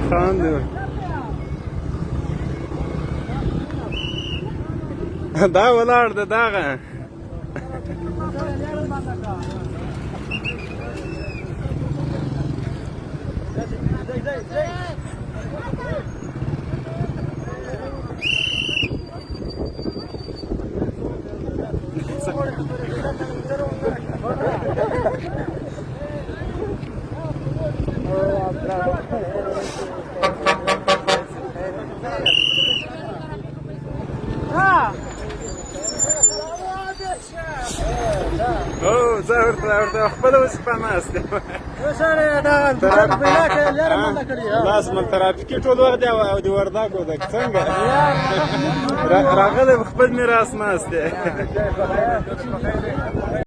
خاندي دا ولاړ د دغه او زه ورته خپله اوس په ناست یم لاس مل ترافیکي ټول وخت دی او د وردګو ده څنګه راغلی خپل میراث ناست دی